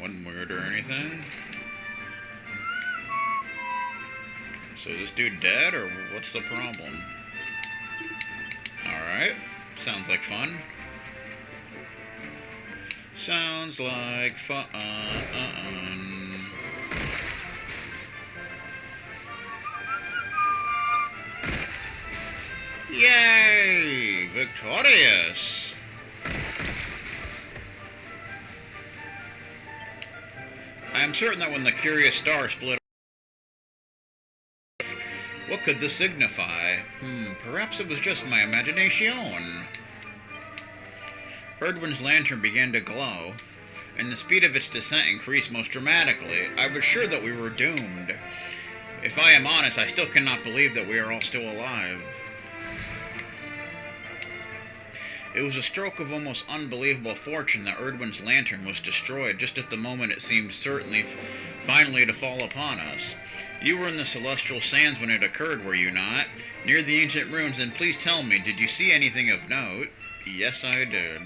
Wasn't weird or anything. So is this dude dead, or what's the problem? Alright. Sounds like fun. Sounds like fun. Yay! Victorious! I am certain that when the curious star split, what could this signify? Perhaps it was just my imagination. Erdwin's lantern began to glow, and the speed of its descent increased most dramatically. I was sure that we were doomed. If I am honest, I still cannot believe that we are all still alive. It was a stroke of almost unbelievable fortune that Erdwin's lantern was destroyed just at the moment it seemed finally to fall upon us. You were in the celestial sands when it occurred, were you not? Near the ancient ruins, and please tell me, did you see anything of note? Yes, I did.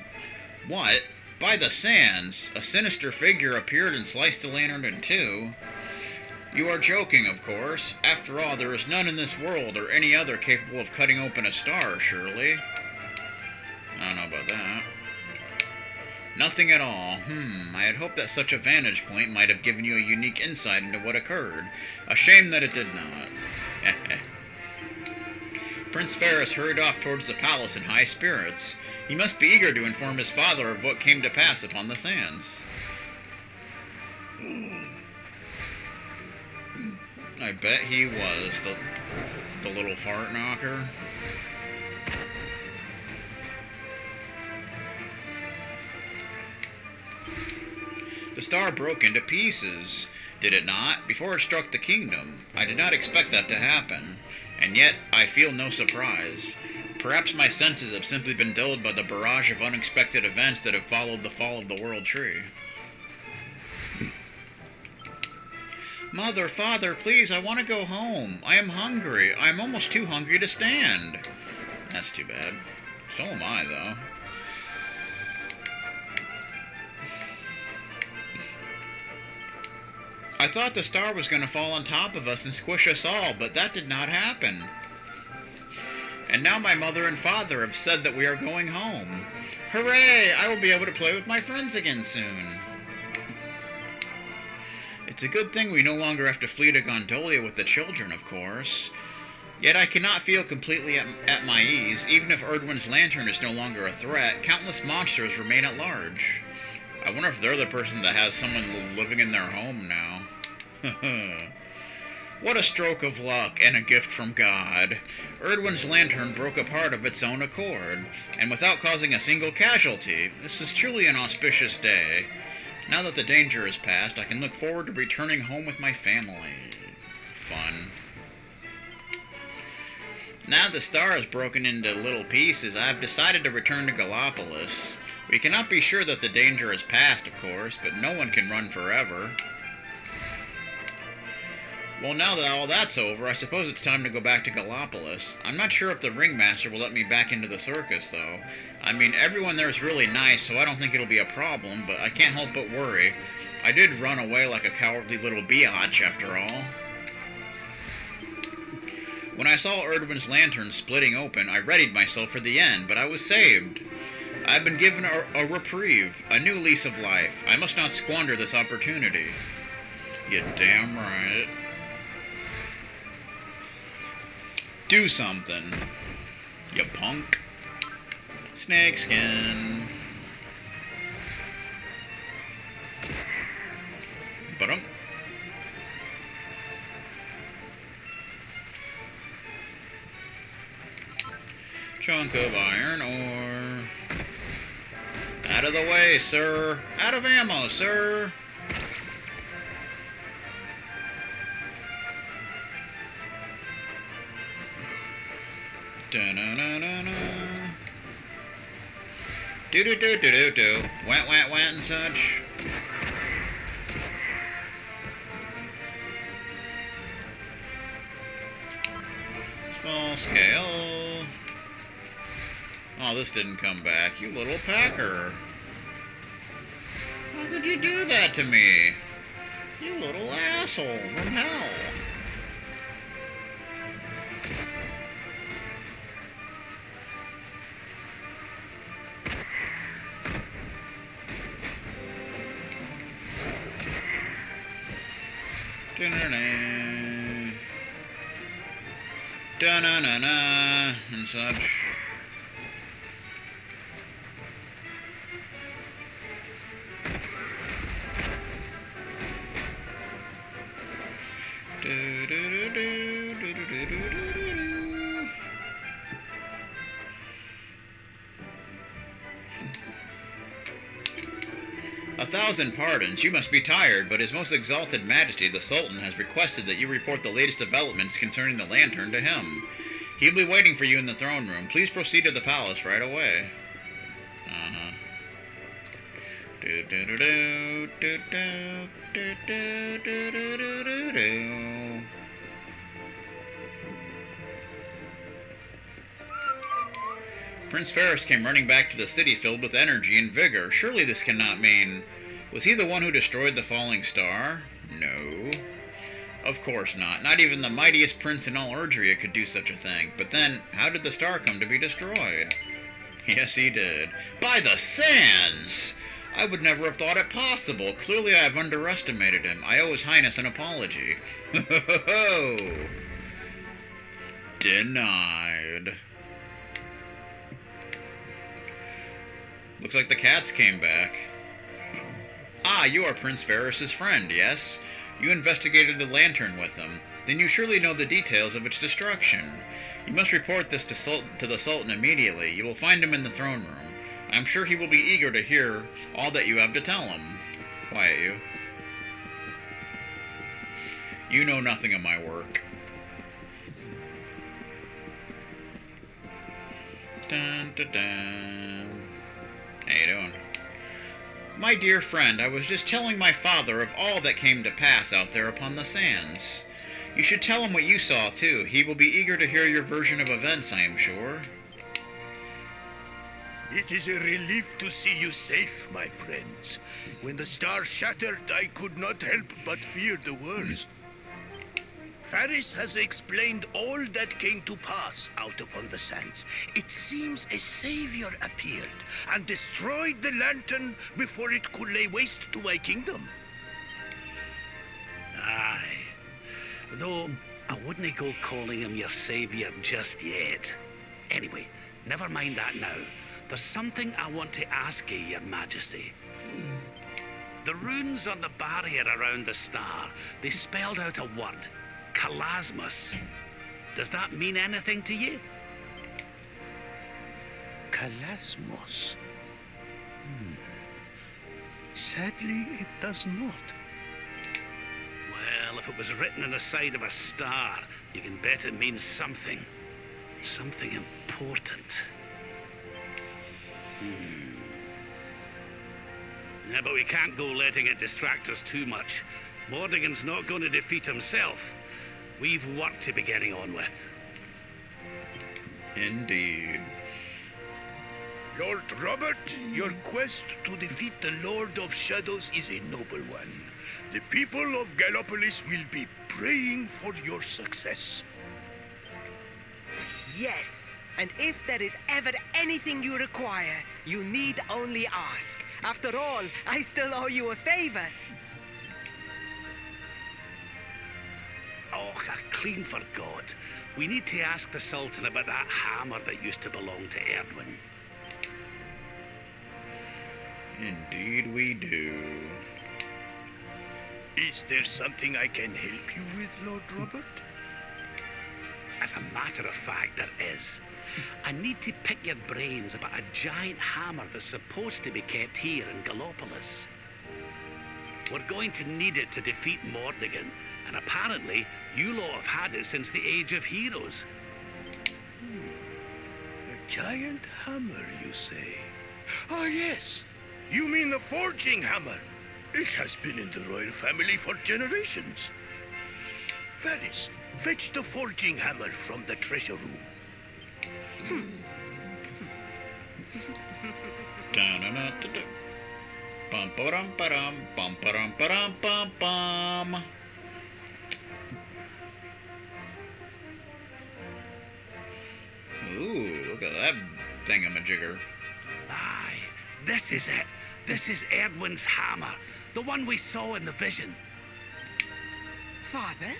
What? By the sands! A sinister figure appeared and sliced the lantern in two. You are joking, of course. After all, there is none in this world or any other capable of cutting open a star, surely. I don't know about that. Nothing at all. I had hoped that such a vantage point might have given you a unique insight into what occurred. A shame that it did not. Prince Ferris hurried off towards the palace in high spirits. He must be eager to inform his father of what came to pass upon the sands. I bet he was, the little fart knocker. The star broke into pieces, did it not, before it struck the kingdom? I did not expect that to happen, and yet I feel no surprise. Perhaps my senses have simply been dulled by the barrage of unexpected events that have followed the fall of the World Tree. Mother, Father, please, I want to go home. I am hungry. I am almost too hungry to stand. That's too bad. So am I, though. I thought the star was going to fall on top of us and squish us all, but that did not happen. And now my mother and father have said that we are going home. Hooray! I will be able to play with my friends again soon. It's a good thing we no longer have to flee to Gondolia with the children, of course. Yet I cannot feel completely at my ease. Even if Erdwin's lantern is no longer a threat, countless monsters remain at large. I wonder if they're the person that has someone living in their home now. What a stroke of luck and a gift from God. Erdwin's lantern broke apart of its own accord, and without causing a single casualty. This is truly an auspicious day. Now that the danger is past, I can look forward to returning home with my family. Fun. Now the star is broken into little pieces, I have decided to return to Gallopolis. We cannot be sure that the danger is past, of course, but no one can run forever. Well, now that all that's over, I suppose it's time to go back to Gallopolis. I'm not sure if the ringmaster will let me back into the circus, though. I mean, everyone there is really nice, so I don't think it'll be a problem, but I can't help but worry. I did run away like a cowardly little biatch, after all. When I saw Erdwin's lantern splitting open, I readied myself for the end, but I was saved. I've been given a reprieve, a new lease of life. I must not squander this opportunity. You damn right. Do something, you punk. Snakeskin. Ba-dum. Chunk of iron ore. Out of the way, sir. Out of ammo, sir. Da-na-na-na-na. Do-do-do-do-do-do. Went and such. Small scale. Oh, this didn't come back. You little packer. How could you do that to me? You little asshole from hell. Da-na-na-na, and such. A thousand pardons, you must be tired, but His Most Exalted Majesty the Sultan has requested that you report the latest developments concerning the lantern to him. He'll be waiting for you in the throne room. Please proceed to the palace right away. Prince Ferris came running back to the city filled with energy and vigor. Surely this cannot mean... Was he the one who destroyed the falling star? No. Of course not. Not even the mightiest prince in all Erdrea could do such a thing. But then, how did the star come to be destroyed? Yes, he did. By the sands! I would never have thought it possible. Clearly I have underestimated him. I owe His Highness an apology. Ho-ho-ho! Denied. Looks like the cats came back. Ah, you are Prince Ferris's friend, yes? You investigated the lantern with him. Then you surely know the details of its destruction. You must report this to the Sultan immediately. You will find him in the throne room. I am sure he will be eager to hear all that you have to tell him. Quiet you. You know nothing of my work. Dun, dun, dun. How you doing? My dear friend, I was just telling my father of all that came to pass out there upon the sands. You should tell him what you saw, too. He will be eager to hear your version of events, I am sure. It is a relief to see you safe, my friends. When the star shattered, I could not help but fear the worst. Faris has explained all that came to pass out upon the sands. It seems a savior appeared and destroyed the lantern before it could lay waste to my kingdom. Aye. Though, I wouldn't go calling him your savior just yet. Anyway, never mind that now. There's something I want to ask you, Your Majesty. The runes on the barrier around the star, they spelled out a word. Kalasmos. Does that mean anything to you? Kalasmos. Sadly, it does not. Well, if it was written on the side of a star, you can bet it means something. Something important. Yeah, but we can't go letting it distract us too much. Mordigan's not going to defeat himself. We've work to be getting on with. Indeed. Lord Robert, your quest to defeat the Lord of Shadows is a noble one. The people of Gallopolis will be praying for your success. Yes, and if there is ever anything you require, you need only ask. After all, I still owe you a favor. Oh, I clean forgot. We need to ask the Sultan about that hammer that used to belong to Erdwin. Indeed we do. Is there something I can help you with, Lord Robert? As a matter of fact, there is. I need to pick your brains about a giant hammer that's supposed to be kept here in Gallopolis. We're going to need it to defeat Mordigan, and apparently you lot have had it since the Age of Heroes. A giant hammer, you say? Ah, yes. You mean the forging hammer. It has been in the royal family for generations. Faris, fetch the forging hammer from the treasure room. Bum ba-dum ba-dum, bum ba-dum ba-dum bum bum. Ooh, look at that thingamajigger. Aye, this is it. This is Edwin's hammer, the one we saw in the vision. Father,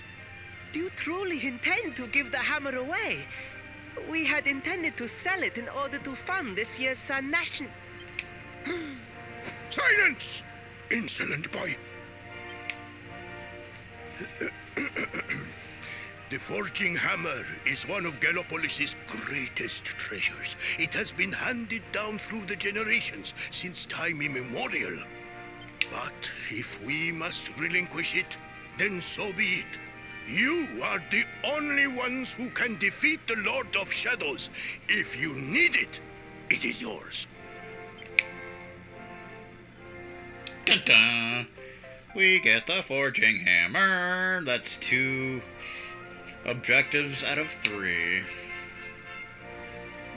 do you truly intend to give the hammer away? We had intended to sell it in order to fund this year's national... Silence! Insolent boy. The forging hammer is one of Gallopolis' greatest treasures. It has been handed down through the generations since time immemorial. But if we must relinquish it, then so be it. You are the only ones who can defeat the Lord of Shadows. If you need it, it is yours. Dun-dun. We get the forging hammer. That's 2 objectives out of 3.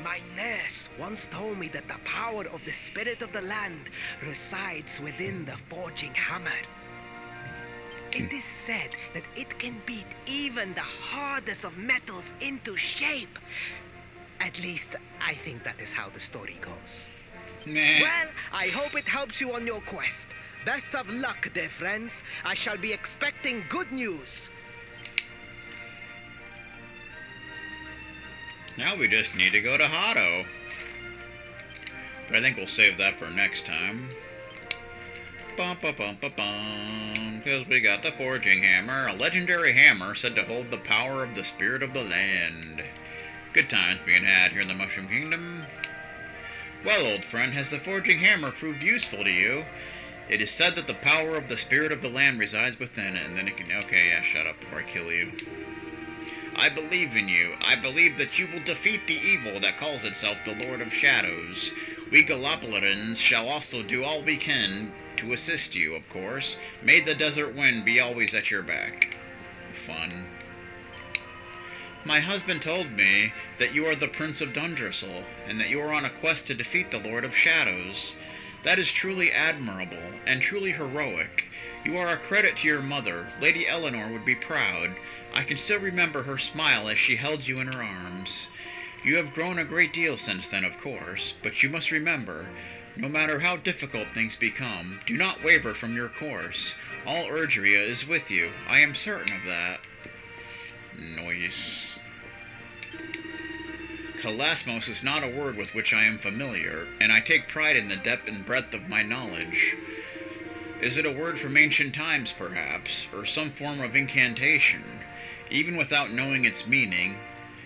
My nurse once told me that the power of the spirit of the land resides within the forging hammer. It is said that it can beat even the hardest of metals into shape. At least, I think that is how the story goes. Meh. Well, I hope it helps you on your quest. Best of luck, dear friends. I shall be expecting good news. Now we just need to go to Hado. But I think we'll save that for next time. Bum ba bum ba bum. Because we got the forging hammer, a legendary hammer said to hold the power of the spirit of the land. Good times being had here in the Mushroom Kingdom. Well, old friend, has the forging hammer proved useful to you? It is said that the power of the spirit of the land resides within it, and then it can... Okay, yeah, shut up before I kill you. I believe in you. I believe that you will defeat the evil that calls itself the Lord of Shadows. We Gallopolitans shall also do all we can to assist you, of course. May the desert wind be always at your back. Fun. My husband told me that you are the Prince of Dundrassil, and that you are on a quest to defeat the Lord of Shadows. That is truly admirable, and truly heroic. You are a credit to your mother. Lady Eleanor would be proud. I can still remember her smile as she held you in her arms. You have grown a great deal since then, of course, but you must remember, no matter how difficult things become, do not waver from your course. All Erdrea is with you. I am certain of that. Noise. Kalasmos is not a word with which I am familiar, and I take pride in the depth and breadth of my knowledge. Is it a word from ancient times, perhaps, or some form of incantation? Even without knowing its meaning,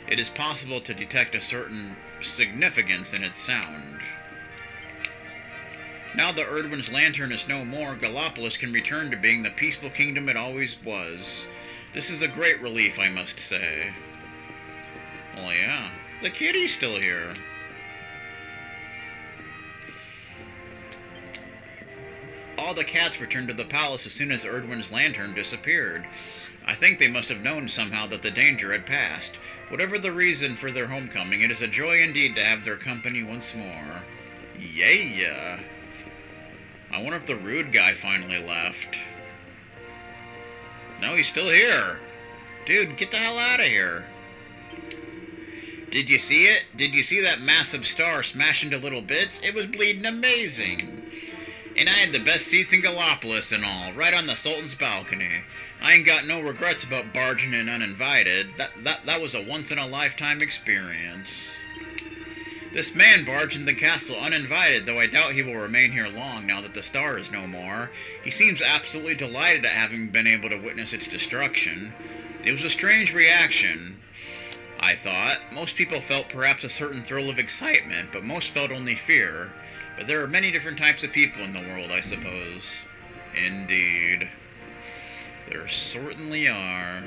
it is possible to detect a certain significance in its sound. Now that Erdwin's lantern is no more, Gallopolis can return to being the peaceful kingdom it always was. This is a great relief, I must say. Well, yeah. The kitty's still here. All the cats returned to the palace as soon as Erdwin's lantern disappeared. I think they must have known somehow that the danger had passed. Whatever the reason for their homecoming, it is a joy indeed to have their company once more. Yeah. I wonder if the rude guy finally left. No, he's still here. Dude, get the hell out of here. Did you see it? Did you see that massive star smash into little bits? It was bleeding amazing. And I had the best seats in Gallopolis and all, right on the Sultan's balcony. I ain't got no regrets about barging in uninvited. That was a once-in-a-lifetime experience. This man barged into the castle uninvited, though I doubt he will remain here long now that the star is no more. He seems absolutely delighted at having been able to witness its destruction. It was a strange reaction, I thought. Most people felt perhaps a certain thrill of excitement, but most felt only fear. But there are many different types of people in the world, I suppose. Indeed. There certainly are.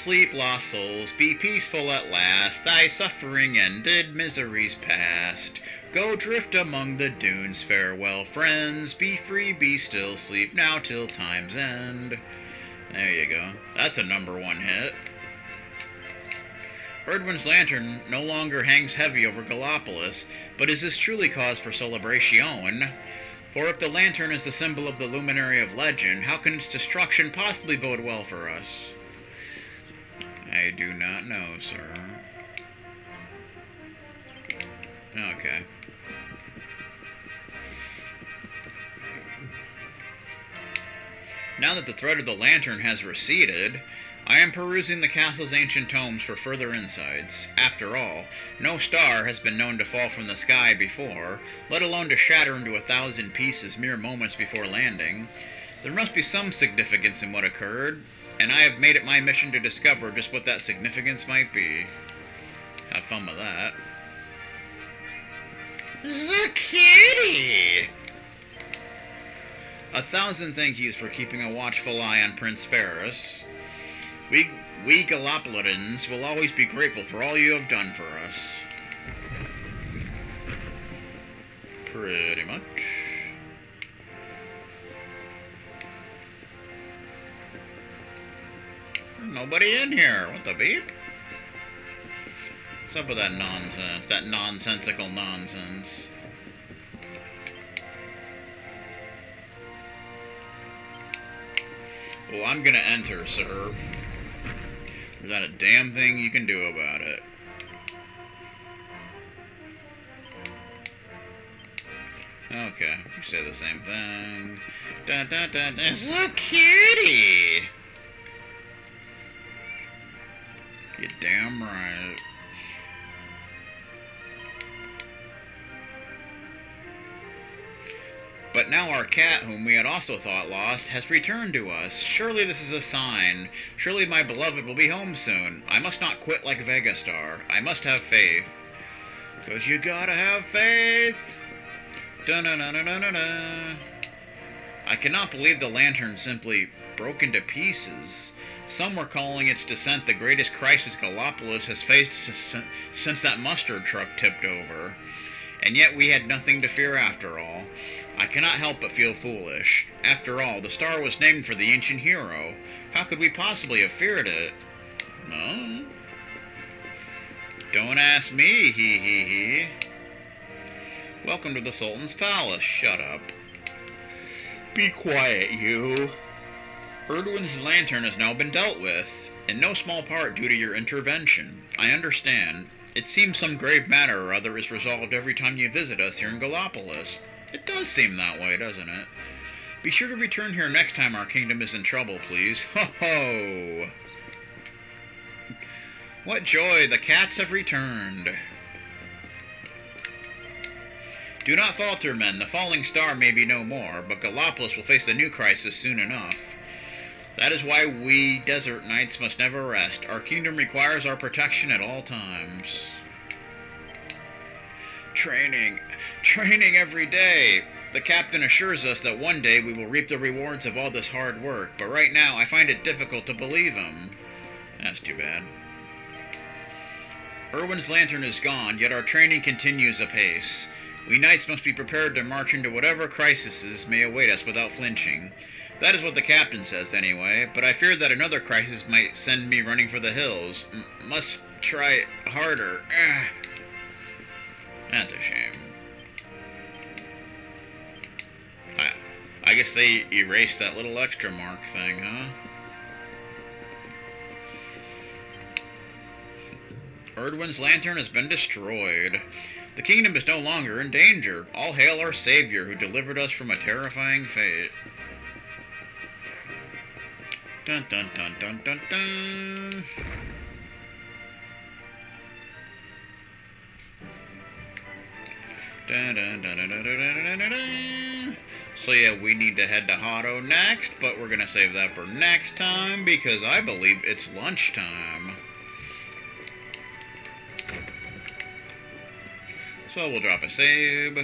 Sleep, lost souls, be peaceful at last, thy suffering ended, miseries past. Go drift among the dunes, farewell friends, be free, be still, sleep now till time's end. There you go. That's a #1 hit. Erdwin's lantern no longer hangs heavy over Gallopolis, but is this truly cause for celebration? For if the lantern is the symbol of the luminary of legend, how can its destruction possibly bode well for us? I do not know, sir. Okay. Now that the threat of the lantern has receded, I am perusing the castle's ancient tomes for further insights. After all, no star has been known to fall from the sky before, let alone to shatter into 1,000 pieces mere moments before landing. There must be some significance in what occurred, and I have made it my mission to discover just what that significance might be. Have fun with that. The kitty! 1,000 thank yous for keeping a watchful eye on Prince Ferris. We Gallopolitans will always be grateful for all you have done for us. Pretty much. There's nobody in here. What the beep? What's up with that nonsense? That nonsensical nonsense. Well, I'm gonna enter, sir. There's not a damn thing you can do about it. Okay, you say the same thing. Da da da da. Look, kitty! You're damn right. But now our cat, whom we had also thought lost, has returned to us. Surely this is a sign. Surely my beloved will be home soon. I must not quit like Vegastar. I must have faith. 'Cause you gotta have faith. Da-na-na-na-na-na. I cannot believe the lantern simply broke into pieces. Some were calling its descent the greatest crisis Gallopolis has faced since that mustard truck tipped over. And yet we had nothing to fear after all. I cannot help but feel foolish. After all, the star was named for the ancient hero. How could we possibly have feared it? No? Don't ask me, he. Welcome to the Sultan's palace. Shut up. Be quiet, you. Erdwin's lantern has now been dealt with, in no small part due to your intervention. I understand. It seems some grave matter or other is resolved every time you visit us here in Gallopolis. It does seem that way, doesn't it? Be sure to return here next time our kingdom is in trouble, please. Ho-ho! What joy, the cats have returned. Do not falter, men. The falling star may be no more, but Gallopolis will face a new crisis soon enough. That is why we desert knights must never rest. Our kingdom requires our protection at all times. Training every day. The captain assures us that one day we will reap the rewards of all this hard work, but right now I find it difficult to believe him. That's too bad. Erwin's lantern is gone, yet our training continues apace. We knights must be prepared to march into whatever crises may await us without flinching. That is what the captain says anyway, but I fear that another crisis might send me running for the hills. Must try harder. That's a shame. I guess they erased that little extra mark thing, huh? Erdwin's lantern has been destroyed. The kingdom is no longer in danger. All hail our savior who delivered us from a terrifying fate. Dun dun dun dun dun dun. Dun dun dun dun dun dun dun dun. So yeah, we need to head to Hotto next, but we're gonna save that for next time because I believe it's lunchtime. So we'll drop a save.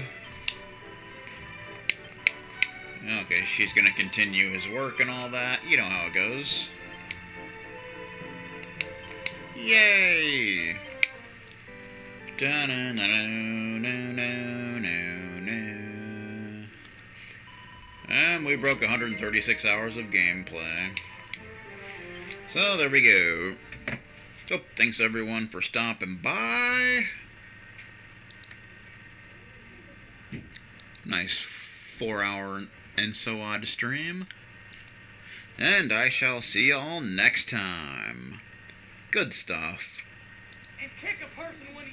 Okay, she's gonna continue his work and all that. You know how it goes. Yay! And we broke 136 hours of gameplay. So there we go. So, thanks everyone for stopping by. Nice 4-hour and so odd stream. And I shall see y'all next time. Good stuff. And kick a person when